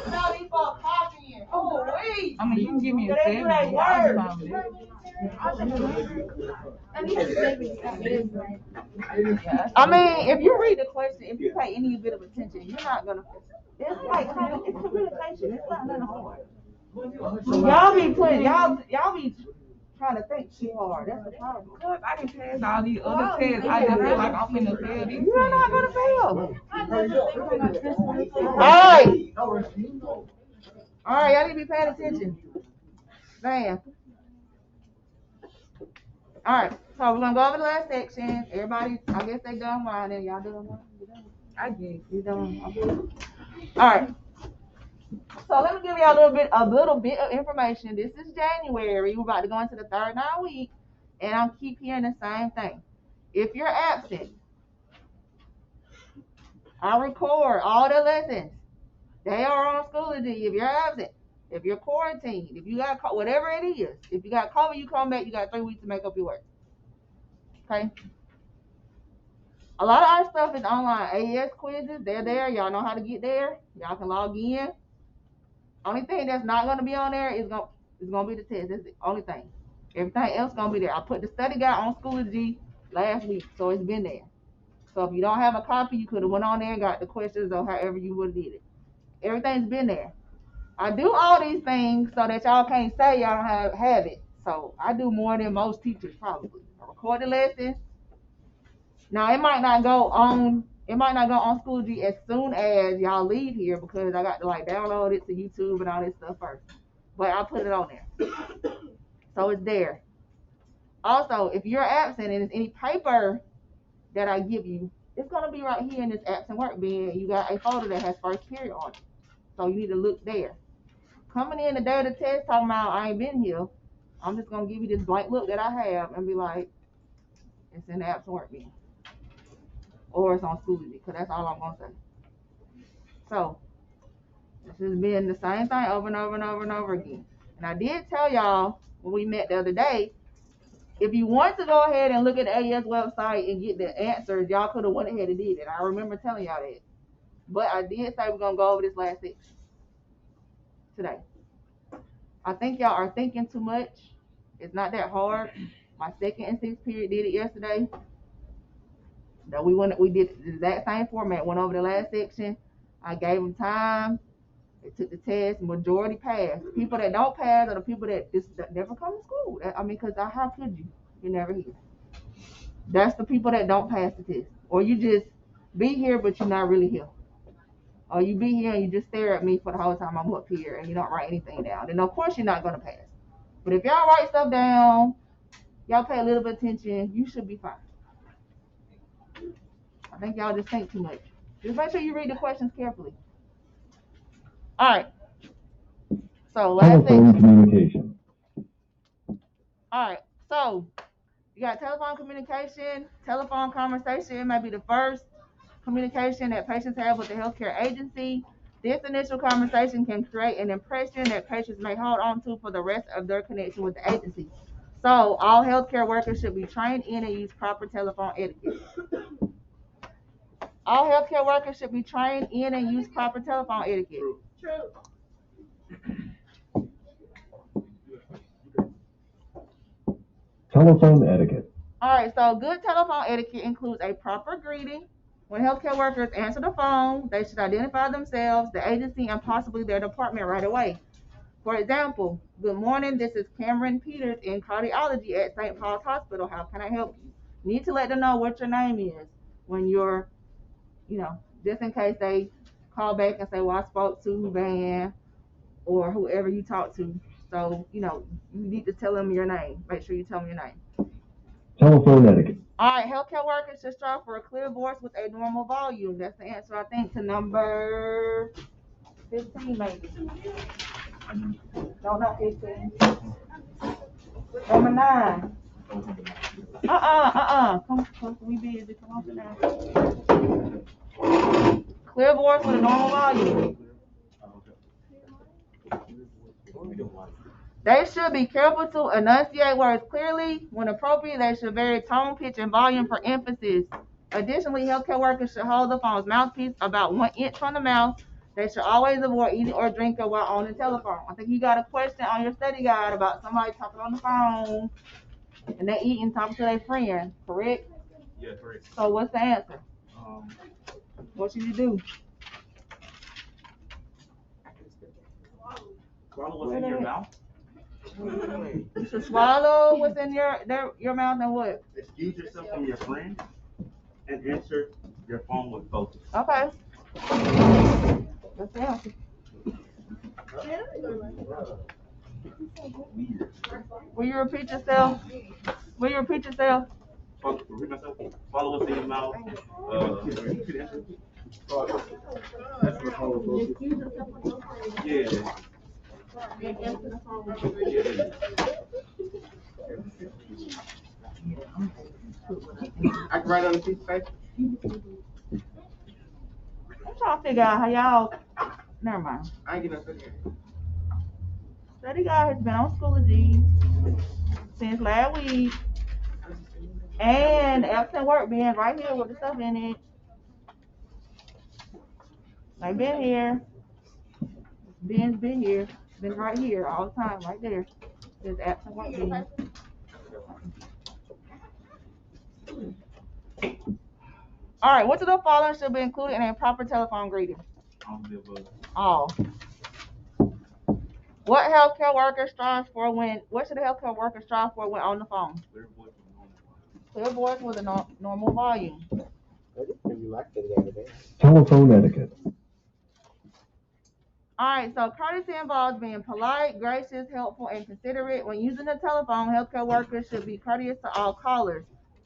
Now these folks copying. Oh, wait. I mean, you can give me a They do 7. that word. I mean, if you read the question, if you pay any bit of attention, you're not gonna. It's like it's communication. It's not nothing hard. Y'all be putting y'all be trying to think too hard. That's the problem. Because I didn't pass all these other tests. I just feel like I'm finna fail these. You're not gonna fail. Alright. Alright, y'all need to be paying attention. Man. Alright, so we're gonna go over the last section. Everybody, I guess they done whining. Y'all done whining? I guess. You done? Okay. Alright. So let me give y'all a little bit of information. This is January. We're about to go into the third 9 week, and I'm keep hearing the same thing. If you're absent, I record all the lessons. They are on Schoology. If you're absent, if you're quarantined, if you got whatever it is, if you got COVID, you come back. You got 3 weeks to make up your work. Okay. A lot of our stuff is online. AES quizzes, they're there. Y'all know how to get there. Y'all can log in. Only thing that's not gonna be on there is gonna be the test. That's the only thing. Everything else gonna be there. I put the study guide on Schoology last week, so it's been there. So if you don't have a copy, you could have went on there and got the questions or however you would have did it. Everything's been there. I do all these things so that y'all can't say y'all don't have it. So I do more than most teachers probably. I record the lessons. Now it might not go on Schoology as soon as y'all leave here because I got to like download it to YouTube and all this stuff first. But I put it on there. So it's there. Also, if you're absent and it's any paper that I give you, it's gonna be right here in this absent work bin. You got a folder that has first period on it. So you need to look there. Coming in the day of the test talking about I ain't been here, I'm just gonna give you this blank look that I have and be like, it's in the absent work bin. Or it's on Schoology, because that's all I'm gonna say. So this has been the same thing over and over and over and over again. And I did tell y'all when we met the other day, if you want to go ahead and look at the AES website and get the answers, y'all could have went ahead and did it. I remember telling y'all that. But I did say we're gonna go over this last section today. I think y'all are thinking too much. It's not that hard. My second and sixth period did it yesterday. That we did the exact same format, went over the last section. I gave them time. They took the test. Majority passed. People that don't pass are the people that never come to school. I mean, because how could you? You're never here. That's the people that don't pass the test. Or you just be here, but you're not really here. Or you be here and you just stare at me for the whole time I'm up here and you don't write anything down. Then of course you're not going to pass. But if y'all write stuff down, y'all pay a little bit of attention, you should be fine. I think y'all just think too much. Just make sure you read the questions carefully. All right. So last Telephone section. communication. All right. So you got telephone communication. Telephone conversation may be the first communication that patients have with the healthcare agency. This initial conversation can create an impression that patients may hold on to for the rest of their connection with the agency. So all healthcare workers should be trained in and use proper telephone etiquette. All healthcare workers should be trained in and use proper telephone etiquette. True. Telephone etiquette. All right, so good telephone etiquette includes a proper greeting. When healthcare workers answer the phone, they should identify themselves, the agency, and possibly their department right away. For example, good morning, this is Cameron Peters in cardiology at St. Paul's Hospital. How can I help you? You need to let them know what your name is when you're, just in case they call back and say, well, I spoke to Van or whoever you talk to. So, you need to tell them your name. Make sure you tell them your name. Telephone etiquette. All right, healthcare workers should strive for a clear voice with a normal volume. That's the answer, I think, to number 15, maybe. No, not 15. Number 9. Come, we busy. Come on, now. Clear voice with a normal volume. They should be careful to enunciate words clearly. When appropriate, they should vary tone, pitch, and volume for emphasis. Additionally, healthcare workers should hold the phone's mouthpiece about 1 inch from the mouth. They should always avoid eating or drinking while on the telephone. I think you got a question on your study guide about somebody talking on the phone and they eating, talking to their friend, correct? Yeah, correct. So what's the answer? What should you do? Swallow what's in your mouth. You should swallow what's in your mouth and what? Excuse yourself from your friend and answer your phone with focus. Okay. That's the answer. Will you repeat yourself? Will you repeat yourself? Repeat myself. Swallow what's in your mouth. Yeah. I can write on the piece of paper. I'm trying to figure out how y'all. Never mind. I ain't getting no study. Study guide has been on Schoology since last week, and absent work being right here with the stuff in it. They've been here. Ben's been here. Been right here all the time, right there. There's absent work being. All right, what of the following should be included in a proper telephone greeting? All. What healthcare worker strives for when? What should a healthcare worker strive for when on the phone? Clear voice with a normal volume. Telephone etiquette. All right, so courtesy involves being polite, gracious, helpful, and considerate. When using the telephone, healthcare workers should be courteous to all callers.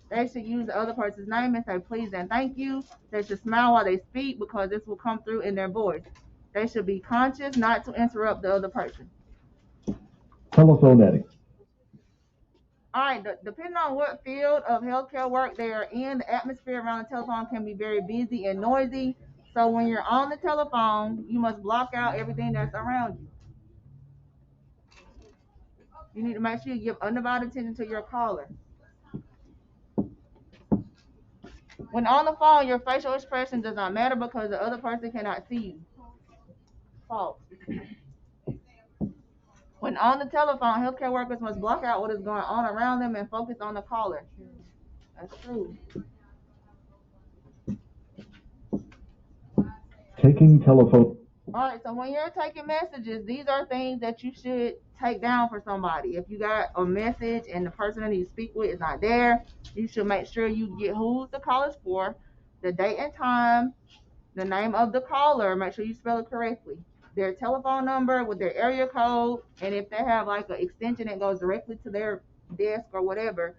They should use the other person's name and say please and thank you. They should smile while they speak because this will come through in their voice. They should be conscious not to interrupt the other person. Telephone etiquette. All right, depending on what field of healthcare work they are in, the atmosphere around the telephone can be very busy and noisy. So when you're on the telephone, you must block out everything that's around you. You need to make sure you give undivided attention to your caller. When on the phone, your facial expression does not matter because the other person cannot see you. False. When on the telephone, healthcare workers must block out what is going on around them and focus on the caller. That's true. Taking telephone. All right, so when you're taking messages, these are things that you should take down for somebody. If you got a message and the person that you speak with is not there, you should make sure you get who the call is for, the date and time, the name of the caller, make sure you spell it correctly, their telephone number with their area code, and if they have like an extension that goes directly to their desk or whatever,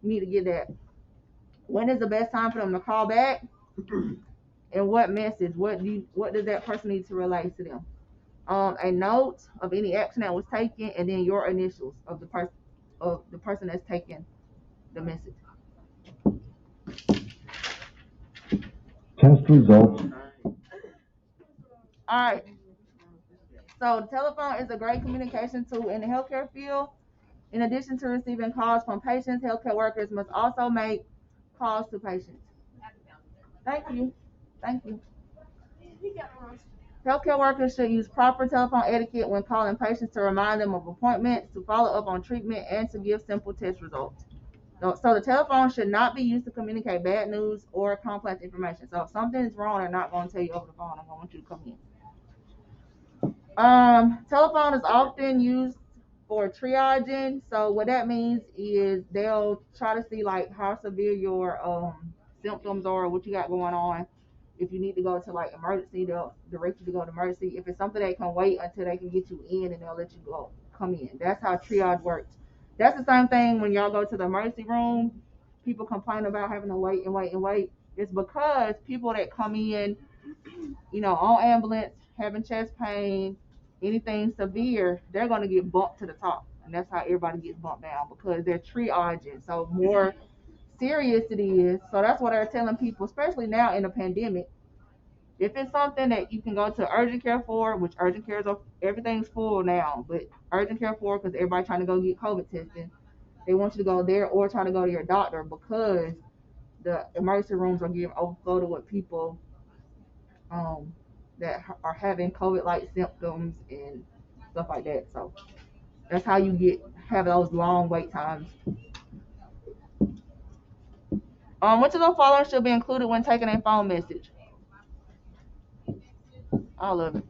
you need to get that. When is the best time for them to call back? And what message? What does that person need to relay to them? A note of any action that was taken, and then your initials of the person that's taking the message. Test results. All right. So the telephone is a great communication tool in the healthcare field. In addition to receiving calls from patients, healthcare workers must also make calls to patients. Thank you. Thank you. Healthcare workers should use proper telephone etiquette when calling patients to remind them of appointments, to follow up on treatment, and to give simple test results. So the telephone should not be used to communicate bad news or complex information. So if something is wrong, they're not going to tell you over the phone. I'm going to want you to come in. Telephone is often used for triaging. So what that means is they'll try to see like how severe your symptoms are, what you got going on. If you need to go to like emergency, they'll direct you to go to emergency. If it's something they can wait until they can get you in, and they'll let you come in. That's how triage works. That's the same thing when y'all go to the emergency room. People complain about having to wait and wait and wait. It's because people that come in, on ambulance, having chest pain, anything severe, they're going to get bumped to the top. And that's how everybody gets bumped down, because they're triaging. So more serious it is. So that's what they're telling people, especially now in the pandemic. If it's something that you can go to urgent care for, which urgent care everything's full now, but urgent care for, because everybody's trying to go get COVID testing, they want you to go there or try to go to your doctor, because the emergency rooms are getting overflowed with people that are having COVID-like symptoms and stuff like that. So that's how you have those long wait times. Which of the following should be included when taking a phone message? All of it.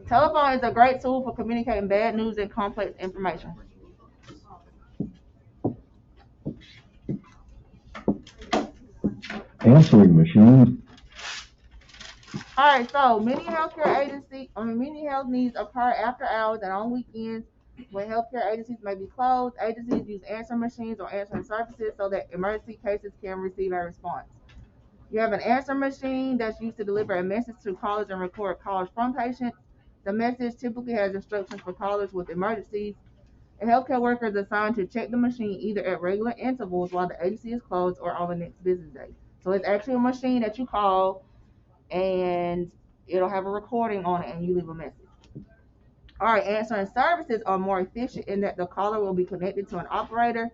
Telephone is a great tool for communicating bad news and complex information. Answering machines. All right, so many health needs occur after hours and on weekends when healthcare agencies may be closed. Agencies use answering machines or answering services so that emergency cases can receive a response. You have an answering machine that's used to deliver a message to callers and record calls from patients. The message typically has instructions for callers with emergencies. A healthcare worker is assigned to check the machine either at regular intervals while the agency is closed or on the next business day. So it's actually a machine that you call and it'll have a recording on it and you leave a message. All right, answering services are more efficient in that the caller will be connected to an operator.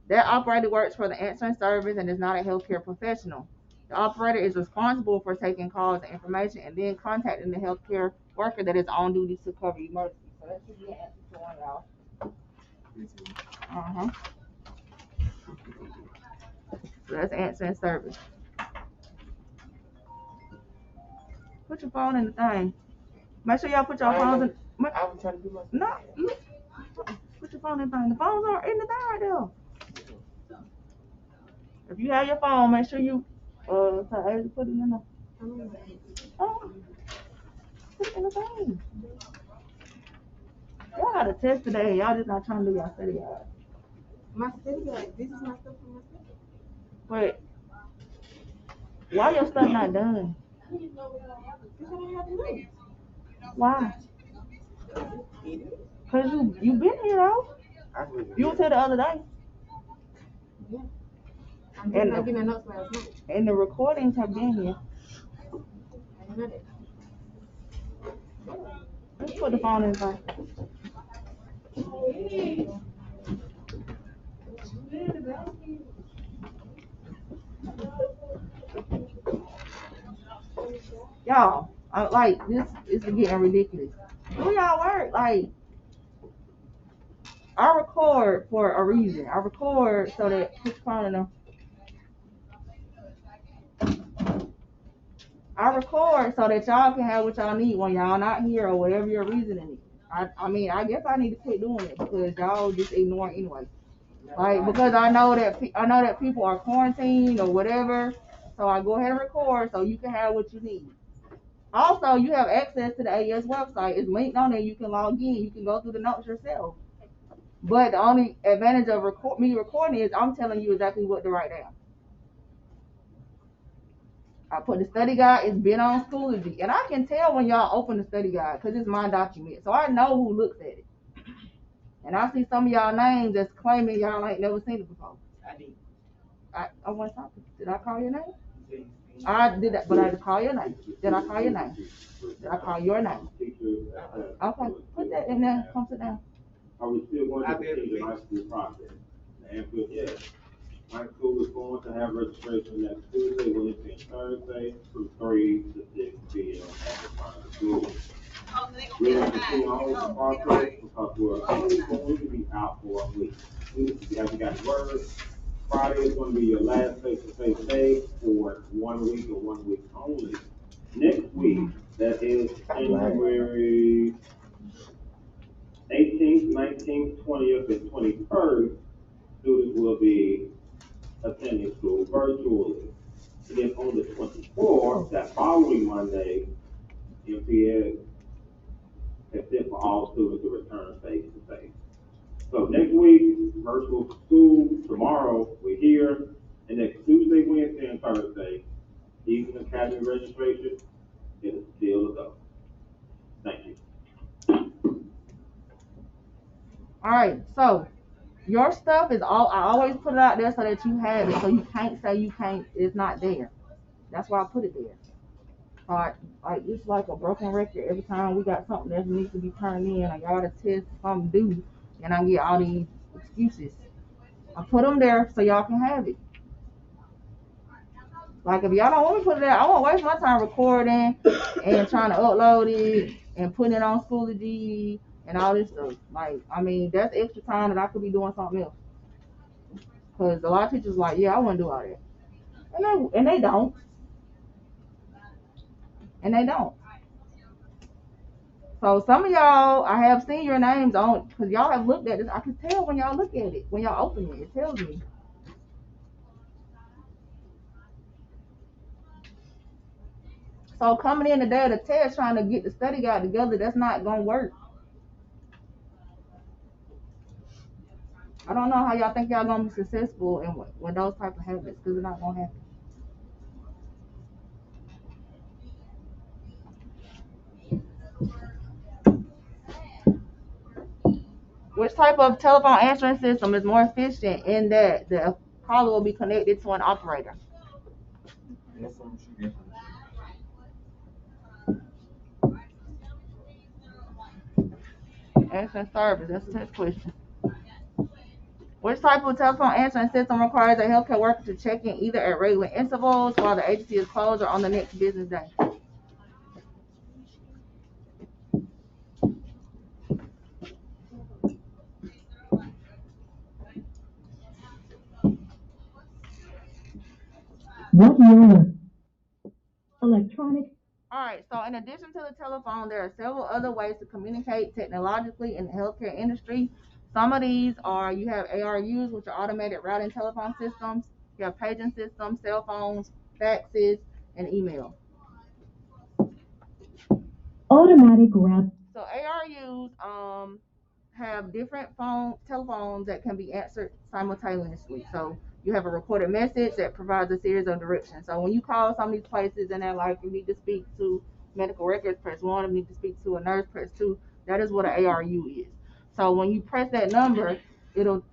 That operator works for the answering service and is not a healthcare professional. The operator is responsible for taking calls and information and then contacting the healthcare worker that is on duty to cover emergencies. So that should be an answer to one, y'all. So that's answering service. Put your phone in the thing. Make sure y'all put your phones in. I was trying to do my. No, put your phone in the thing. The phones are in the thing right there. If you have your phone, make sure you put it in the. Put it in the thing. Y'all got a test today. Y'all just not trying to do y'all study guide. My study guide. This is my stuff for my study. But why your stuff not done? Because I don't have to do. Why? Cause you been here though. You was here the other day. Yeah. I'm just not getting the notes last night. And the recordings have been here. I didn't know that. Let's put the phone in the thing. Y'all, like this is getting ridiculous. Do y'all work? Like, I record for a reason. I record so that put your phone in them. I record so that y'all can have what y'all need when y'all not here or whatever your reasoning is. I mean, I guess I need to quit doing it because y'all just ignore it anyway. Like, because I know that people are quarantined or whatever, so I go ahead and record so you can have what you need. Also, you have access to the AES website. It's linked on there. You can log in. You can go through the notes yourself. But the only advantage of me recording is I'm telling you exactly what to write down. I put the study guide. It's been on Schoology. And I can tell when y'all open the study guide because it's my document. So I know who looks at it. And I see some of y'all names that's claiming y'all ain't never seen it before. I did. I want something. Did I call your name? I did that, but I did call your name. Did I call your name? Did I call your name? Okay, put that in there. Come sit down. Are we still going to continue the high school process? The answer is yes. My school is going to have registration next Tuesday, Wednesday, and Thursday from 3 to 6 p.m. at the front of the school. We're going to continue on the process because we're only going to be out for a week. You haven't got word. Friday is going to be your last face-to-face day for 1 week or 1 week only. Next week, that is January 18th, 19th, 20th, and 21st, students will be attending school virtually. And then on the 24th, that following Monday, MPS has sent for all students to return face-to-face. So next week, virtual school. Tomorrow, we're here. And next Tuesday, Wednesday, and Thursday, Eastern Academy registration is still to go. Thank you. All right, so your stuff is all. I always put it out there so that you have it, so you can't say you can't. It's not there. That's why I put it there. All right, like it's like a broken record. Every time we got something that needs to be turned in, I got a test, something due, and I get all these excuses. I put them there so y'all can have it. Like, if y'all don't want me to put it out, I won't waste my time recording and trying to upload it and putting it on Schoology and all this stuff. Like, I mean, that's extra time that I could be doing something else. Because a lot of teachers like, yeah, I want to do all that. And they don't. And they don't. So some of y'all, I have seen your names on, because y'all have looked at this. I can tell when y'all look at it, when y'all open it. It tells me. So coming in the day of the test, trying to get the study guide together, that's not going to work. I don't know how y'all think y'all going to be successful in with those type of habits, because it's not going to happen. Which type of telephone answering system is more efficient in that the caller will be connected to an operator? Answering service, that's a test question. Which type of telephone answering system requires a healthcare worker to check in either at regular intervals while the agency is closed or on the next business day? What your electronic? All right, so in addition to the telephone, there are several other ways to communicate technologically in the healthcare industry. Some of these are, you have ARUs, which are automated routing telephone systems. You have paging systems, cell phones, faxes, and email. Automatic route. So ARUs have different telephones that can be answered simultaneously. So you have a recorded message that provides a series of directions. So when you call some of these places and they're like, you need to speak to medical records, press 1. You need to speak to a nurse, press 2. That is what an ARU is. So when you press that number, it'll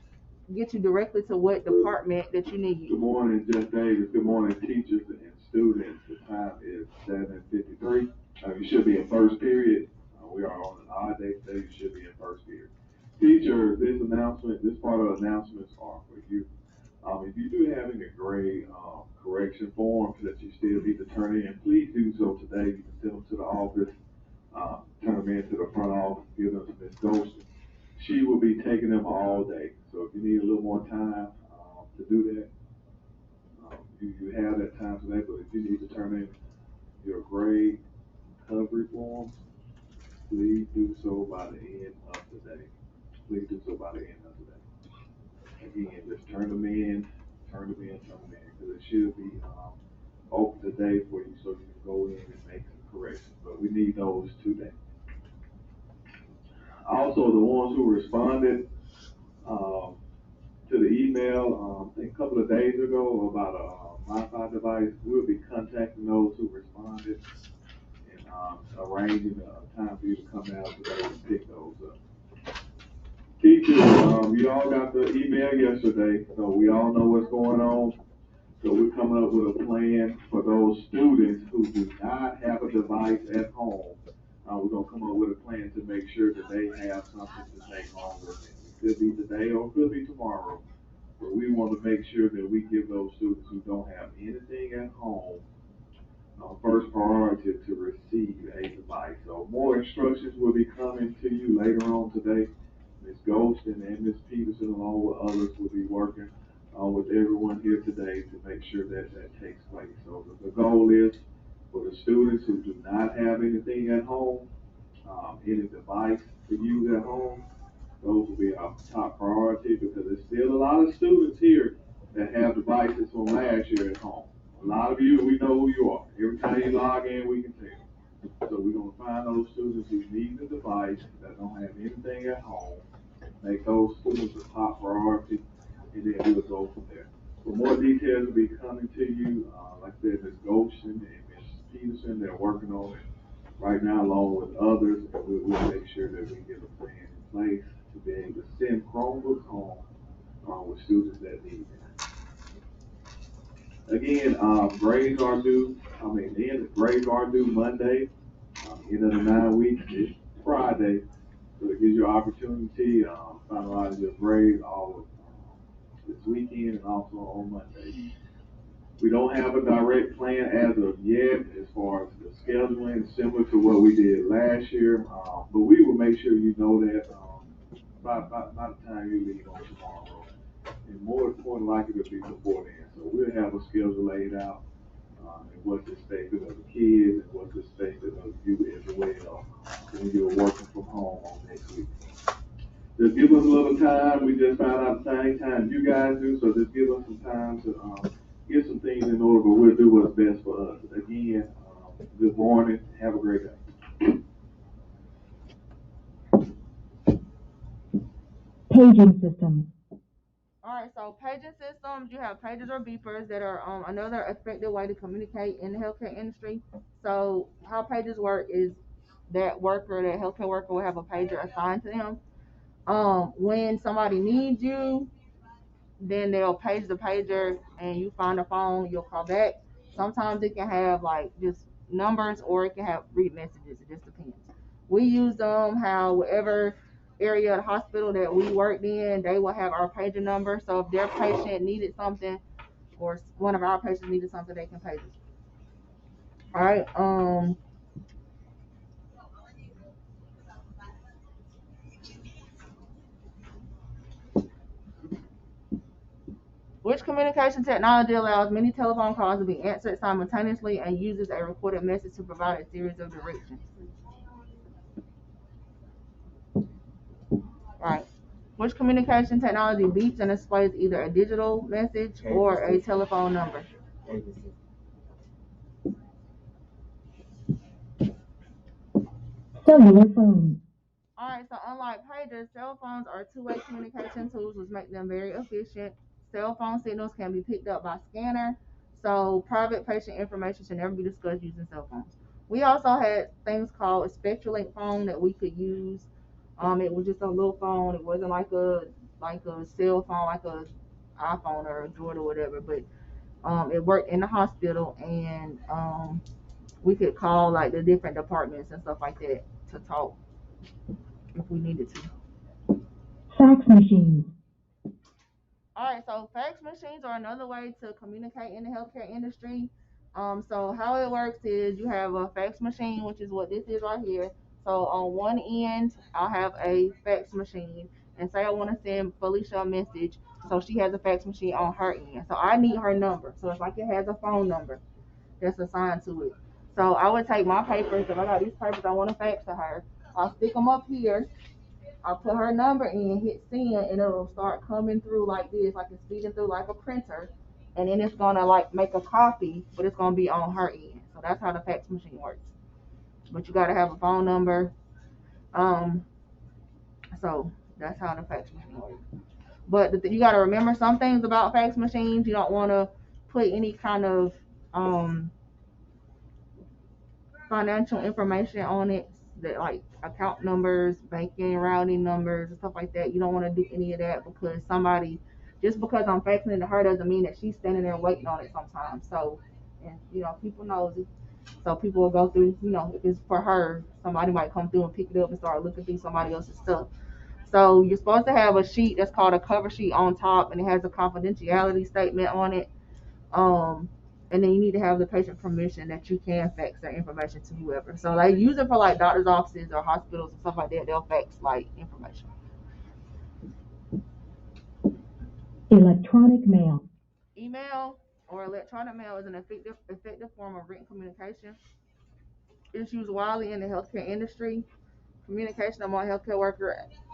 get you directly to what department that you need. Good morning, Jeff Davis. Good morning, teachers and students. The time is 7:53. You should be in first period. We are on an odd day today. You should be in first period. Teacher, this part of the announcements are for you. If you do have any grade correction forms that you still need to turn in, please do so today. You can send them to the office, turn them in to the front office, give them to Ms. Golston. She will be taking them all day. So if you need a little more time to do that, you have that time today. But if you need to turn in your grade recovery forms, please do so by the end of the day. Please do so by the end of the day. Again, just turn them in, because it should be open today for you so you can go in and make some corrections. But we need those today. Also, the ones who responded to the email, I think a couple of days ago about a Wi-Fi device, we'll be contacting those who responded and arranging a time for you to come out today and pick those up. Teachers, you all got the email yesterday, so we all know what's going on. So we're coming up with a plan for those students who do not have a device at home. We're going to come up with a plan to make sure that they have something to take home with them. It could be today or it could be tomorrow. But we want to make sure that we give those students who don't have anything at home first priority to receive a device. So more instructions will be coming to you later on today. Ms. Golston and Ms. Peterson, along with others, will be working with everyone here today to make sure that takes place. So the goal is for the students who do not have anything at home, any device to use at home, those will be our top priority, because there's still a lot of students here that have devices from last year at home. A lot of you, we know who you are. Every time you log in, we can tell. So we're going to find those students who need the device that don't have anything at home, make those students a top priority, and then we'll go from there. But more details will be coming to you. Like I said, Ms. Golston and Ms. Peterson, they're working on it right now along with others, and we'll make sure that we get a plan in place to be able to send Chromebooks home with students that need them. Again, grades are due Monday. End of the 9 weeks is Friday. So it gives you an opportunity to finalize your grades all this weekend and also on Monday. We don't have a direct plan as of yet as far as the scheduling, similar to what we did last year. But we will make sure you know that by the time you leave on tomorrow. And more likely to be before then. So we'll have a schedule laid out, and what's expected of the kids and what's expected of you as well when you're working from home on next week. Just give us a little time. We just found out the same time you guys do, so just give us some time to get some things in order, but we'll do what's best for us. Again, good morning. Have a great day. Paging systems. Alright, so paging systems, you have pagers or beepers that are another effective way to communicate in the healthcare industry. So how pagers work is that healthcare worker will have a pager assigned to them. When somebody needs you, then they'll page the pager and you find a phone, you'll call back. Sometimes it can have like just numbers or it can have read messages, it just depends. We use them however area of the hospital that we worked in, they will have our pager number. So if their patient needed something or one of our patients needed something, they can page us. Alright, which communication technology allows many telephone calls to be answered simultaneously and uses a recorded message to provide a series of directions? Right. Which communication technology beeps and displays either a digital message or a telephone number? Cellular phone. Alright, so unlike pagers, cell phones are two-way communication tools which make them very efficient. Cell phone signals can be picked up by scanner, so private patient information should never be discussed using cell phones. We also had things called a SpectraLink phone that we could use. It was just a little phone. It wasn't like a cell phone, like a iPhone or a Droid or whatever, but it worked in the hospital, and we could call like the different departments and stuff like that to talk if we needed to. Fax machines. Alright, so fax machines are another way to communicate in the healthcare industry. So how it works is you have a fax machine, which is what this is right here. So on one end, I'll have a fax machine, and say I want to send Felicia a message, so she has a fax machine on her end. So I need her number. So it's like it has a phone number that's assigned to it. So I would take my papers, if I got these papers I want to fax to her, I'll stick them up here. I'll put her number in, hit send, and it'll start coming through like this, like it's feeding through like a printer, and then it's gonna like make a copy, but it's gonna be on her end. So that's how the fax machine works. But you gotta have a phone number. So that's how the fax machine works. But you gotta remember some things about fax machines. You don't want to put any kind of financial information on it, that like account numbers, banking, routing numbers, and stuff like that. You don't want to do any of that, because just because I'm faxing it to her doesn't mean that she's standing there waiting on it sometimes. So, and people knows it. So people will go through, if it's for her, somebody might come through and pick it up and start looking through somebody else's stuff. So you're supposed to have a sheet that's called a cover sheet on top, and it has a confidentiality statement on it. And then you need to have the patient permission that you can fax their information to whoever. So they use it for like doctor's offices or hospitals and stuff like that. They'll fax like information. Electronic mail. Email or electronic mail is an effective form of written communication. It's used widely in the healthcare industry. Communication among healthcare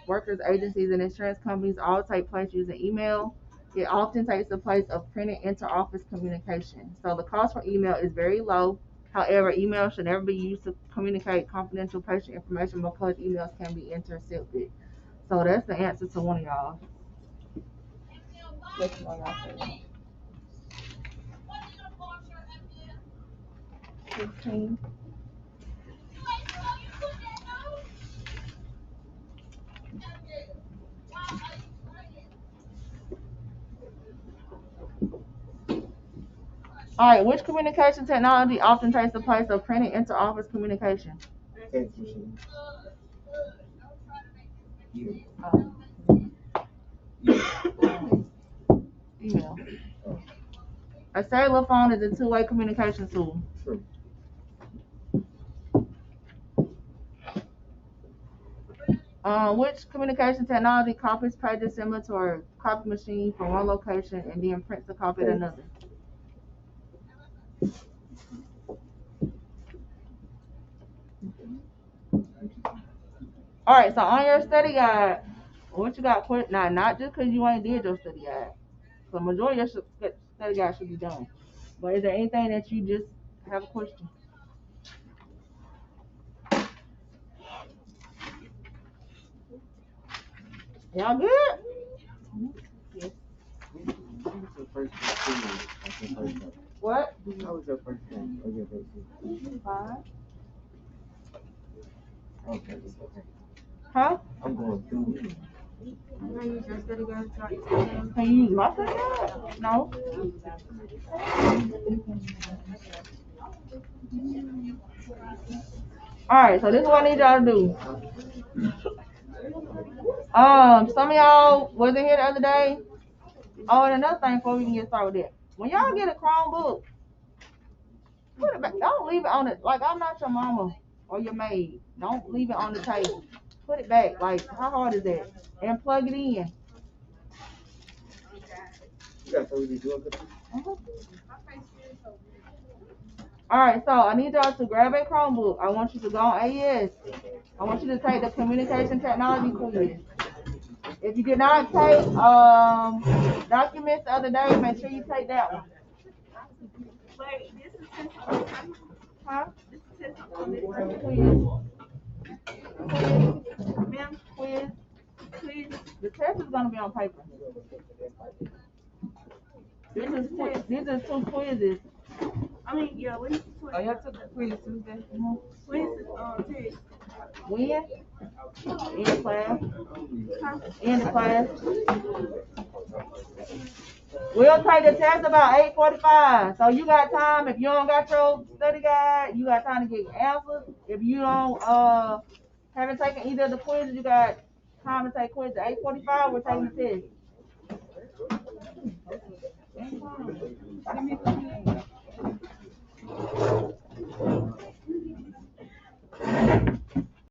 workers, agencies, and insurance companies all take place using email. It often takes the place of printed inter-office communication. So the cost for email is very low. However, email should never be used to communicate confidential patient information, because emails can be intercepted. So that's the answer to one of y'all. Which one y'all say? 15. All right, which communication technology often takes the place of printed inter-office communication? Fax machine. Email. A cellular phone is a two-way communication tool. True. Which communication technology copies pages similar to a copy machine from one location and then prints a copy at another? All right, so on your study guide, what you got? Now, not just because you ain't did your study guide. So majority of your study guide should be done. But is there anything that you just have a question? Y'all good? Yes. What? How was your first time? Or your first Fine. Okay, it's okay. Huh? I'm going through it. Can I use your study guide to explain? Can you use my study guide? No. Alright, so this is what I need y'all to do. Some of y'all wasn't here the other day. Oh, and another thing before we can get started with that. When y'all get a Chromebook, put it back. Don't leave it on it. Like, I'm not your mama or your maid. Don't leave it on the table. Put it back. Like, how hard is that? And plug it in. You got something to do? Alright, so I need y'all to grab a Chromebook. I want you to go on AES. I want you to take the communication technology quiz. If you did not take documents the other day, make sure you take that one. Wait, this is test. Huh? This is test on this. Ma'am, Quiz. please. The test is gonna be on paper. These are two quizzes. I mean, yeah, when is Oh, y'all took the quiz Tuesday? when is the test? When? In class. In the class. We'll take the test about 8:45. So you got time. If you don't got your study guide, you got time to get answers. If you don't haven't taken either of the quizzes, you got time to take quizzes. At 8:45, we're taking the test.